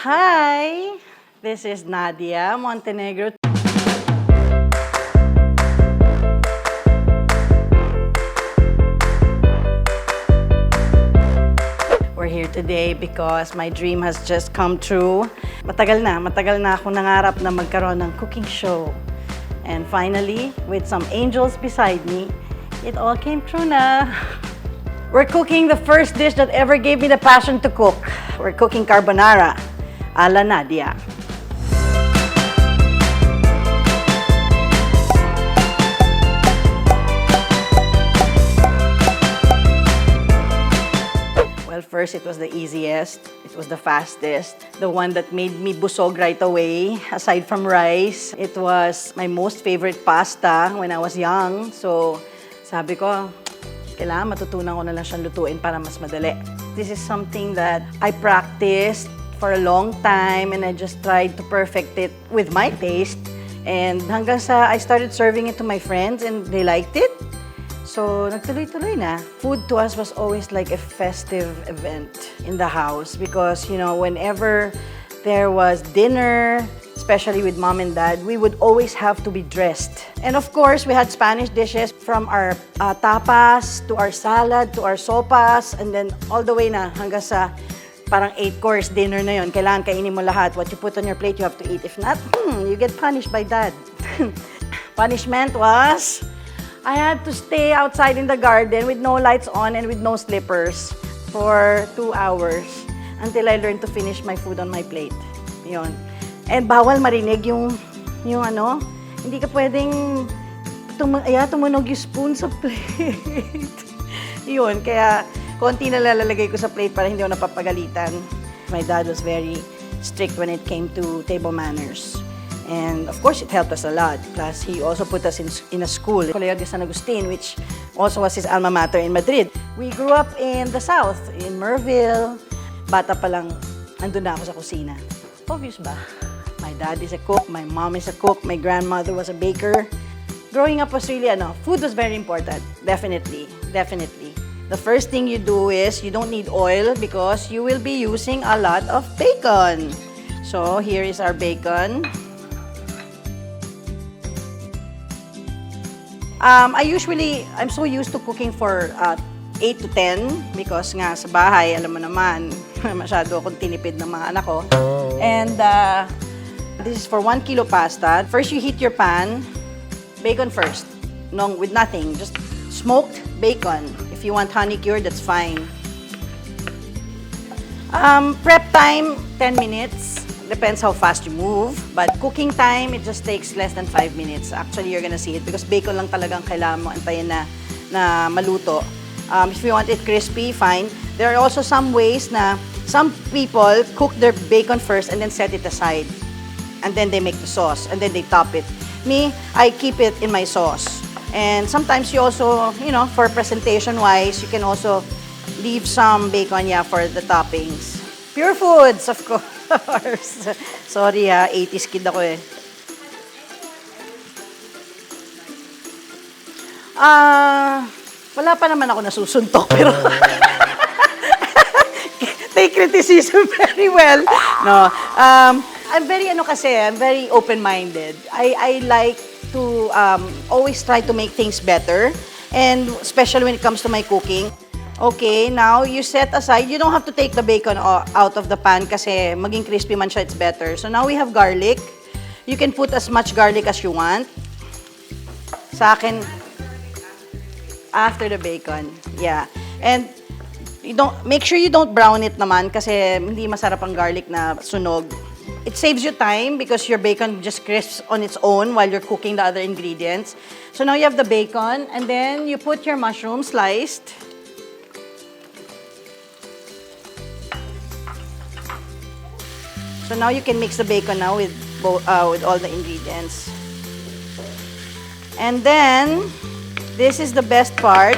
Hi, this is Nadia, Montenegro. We're here today because my dream has just come true. Matagal na ako nangarap na magkaroon ng cooking show. And finally, with some angels beside me, it all came true na. We're cooking the first dish that ever gave me the passion to cook. We're cooking Carbonara Ala Nadia. Well, first, it was the easiest. It was the fastest. The one that made me busog right away, aside from rice. It was my most favorite pasta when I was young. So, sabi ko, kailangan matutunan ko na lang siyang lutuin para mas madali. This is something that I practiced for a long time and I just tried to perfect it with my taste. And hanggang sa I started serving it to my friends and they liked it. So, nagtuloy-tuloy na. Food to us was always like a festive event in the house because, you know, whenever there was dinner, especially with mom and dad, we would always have to be dressed. And of course, we had Spanish dishes from our tapas to our salad to our sopas and then all the way na hanggang sa parang 8-course dinner na yon. Kailangan kainin mo lahat. What you put on your plate, you have to eat. If not, you get punished by dad. Punishment was I had to stay outside in the garden with no lights on and with no slippers for 2 hours until I learned to finish my food on my plate. Yon. And bawal marinig yung ano, hindi ka pwedeng tumunog yung spoon sa plate. Yun, kaya konti na lalagay ko sa plate para hindi ako napapagalitan. My dad was very strict when it came to table manners. And of course, it helped us a lot. Plus, he also put us in a school, Colegio de San Agustin, which also was his alma mater in Madrid. We grew up in the South, in Merville. Bata pa lang, andun na ako sa kusina. Obvious ba? My dad is a cook, my mom is a cook, my grandmother was a baker. Growing up was really, food was very important. Definitely, definitely. The first thing you do is, you don't need oil because you will be using a lot of bacon. So, here is our bacon. I'm so used to cooking for 8 to 10 because nga sa bahay, alam mo naman, masyado akong tinipid ng mga anak ko. And this is for 1 kilo pasta. First, you heat your pan. Bacon first. No, with nothing. Just smoked bacon. If you want honey cured, that's fine. Prep time, 10 minutes. Depends how fast you move. But cooking time, it just takes less than 5 minutes. Actually, you're gonna see it because bacon lang talagang kailangan mo antayin na maluto. If you want it crispy, fine. There are also some ways na some people cook their bacon first and then set it aside. And then they make the sauce and then they top it. Me, I keep it in my sauce. And sometimes you also, for presentation-wise, you can also leave some bacon, for the toppings. Pure foods, of course. Sorry 80s kid ako eh. Wala pa naman ako nasusuntok, pero take criticism very well. No, I'm very I'm very open-minded. I like to always try to make things better, and especially when it comes to my cooking. Okay, now you set aside, you don't have to take the bacon out of the pan kasi maging crispy man siya, it's better. So now we have garlic. You can put as much garlic as you want. Sa akin, after the bacon, yeah. And make sure you don't brown it naman kasi hindi masarap ang garlic na sunog. It saves you time because your bacon just crisps on its own while you're cooking the other ingredients. So now you have the bacon and then you put your mushroom sliced. So now you can mix the bacon now with all the ingredients. And then, this is the best part.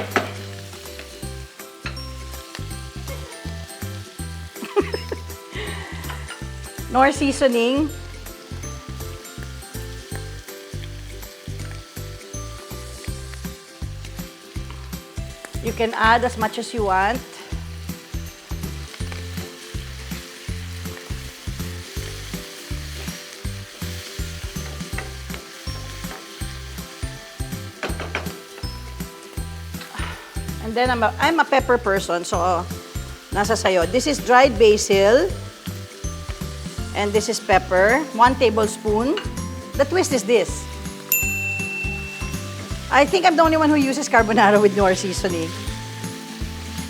KNORR seasoning. You can add as much as you want. And then I'm a pepper person, so nasa sayo. This is dried basil. And this is pepper. 1 tablespoon. The twist is this. I think I'm the only one who uses carbonara with KNORR seasoning.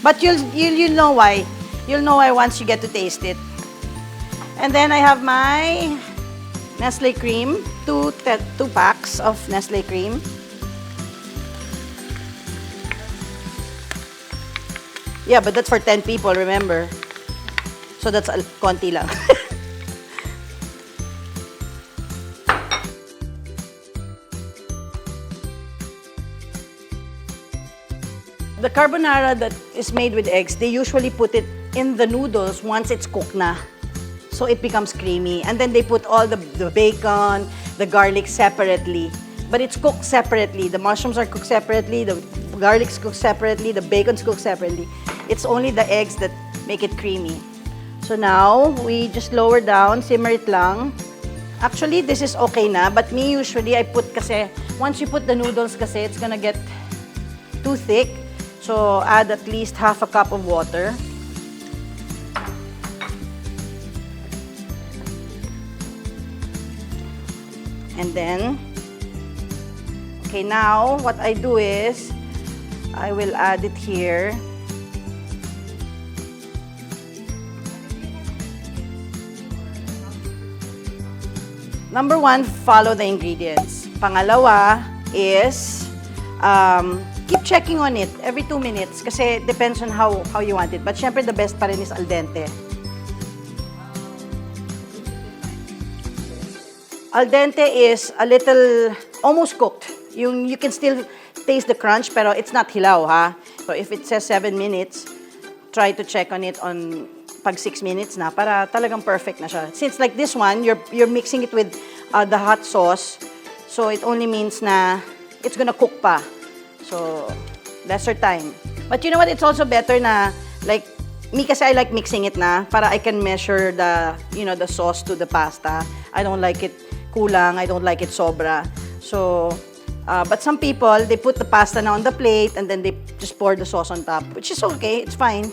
But you'll know why. You'll know why once you get to taste it. And then I have my Nestle cream. 2 packs of Nestle cream. Yeah, but that's for 10 people, remember? So that's konti lang. The carbonara that is made with eggs, they usually put it in the noodles once it's cooked na. So it becomes creamy. And then they put all the bacon, the garlic separately. But it's cooked separately. The mushrooms are cooked separately, the garlic's cooked separately, the bacon's cooked separately. It's only the eggs that make it creamy. So now, we just lower down, simmer it lang. Actually, this is okay na, but me usually, I put kasi, once you put the noodles kasi, it's gonna get too thick. So, add at least half a cup of water. And then, okay, now, what I do is, I will add it here. Number 1, follow the ingredients. Pangalawa is, keep checking on it every 2 minutes kasi depends on how you want it. But syempre, the best pa rin is al dente. Al dente is a little, almost cooked. You can still taste the crunch, pero it's not hilaw, ha? So if it says 7 minutes, try to check on it on pag 6 minutes na para talagang perfect na siya. Since like this one, you're mixing it with the hot sauce, so it only means na it's gonna cook pa. So, lesser time. But you know what? It's also better na, like, me kasi I like mixing it na para I can measure the, the sauce to the pasta. I don't like it kulang. I don't like it sobra. So, but some people, they put the pasta na on the plate and then they just pour the sauce on top, which is okay. It's fine.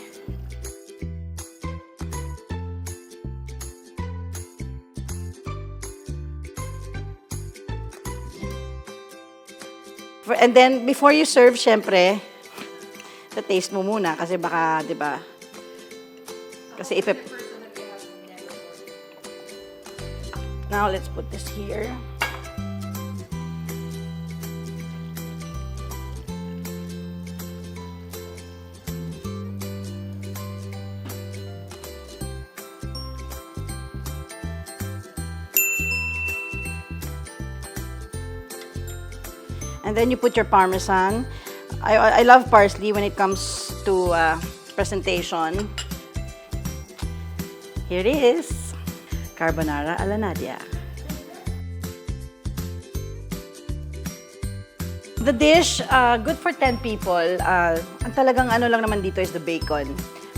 And then, before you serve, syempre, taste mo muna kasi baka, di ba? Kasi Now, let's put this here. And then you put your parmesan. I love parsley when it comes to presentation. Here it is. Carbonara Ala Nadia. The dish, good for 10 people. Ang talagang ano lang naman dito is the bacon.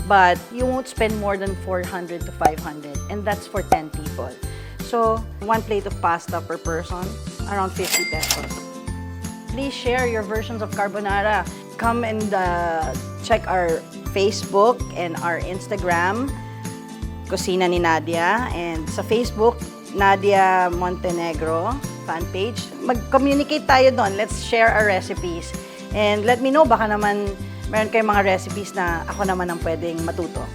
But you won't spend more than 400 to 500. And that's for 10 people. So, 1 plate of pasta per person, around 50 pesos. Please share your versions of carbonara. Come and check our Facebook and our Instagram, Cucina Ni Nadia. And sa Facebook, Nadia Montenegro fan page. Mag-communicate tayo doon. Let's share our recipes. And let me know, baka naman meron kayong mga recipes na ako naman ang pwedeng matuto.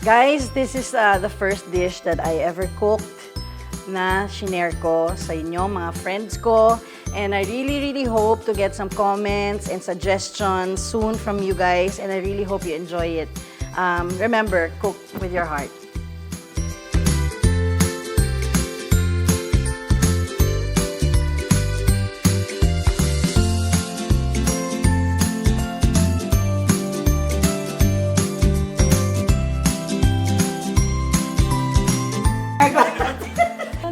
Guys, this is the first dish that I ever cooked na shinare ko sa inyo, mga friends ko. And I really hope to get some comments and suggestions soon from you guys. And I really hope you enjoy it. Remember, cook with your heart.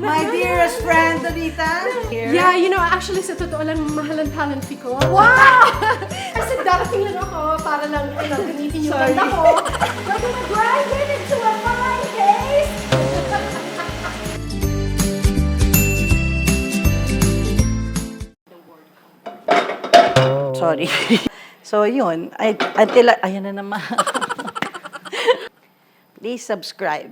My dearest friend, Donita. Here. Yeah, you know, actually, sa totoo lang, mahalan talent fee ko. Wow! Kasi darating lang ako para lang, gamitin yung ganda ko. We're gonna grind it into a fine paste! Sorry. So So, yun. Ayan na naman. Please subscribe.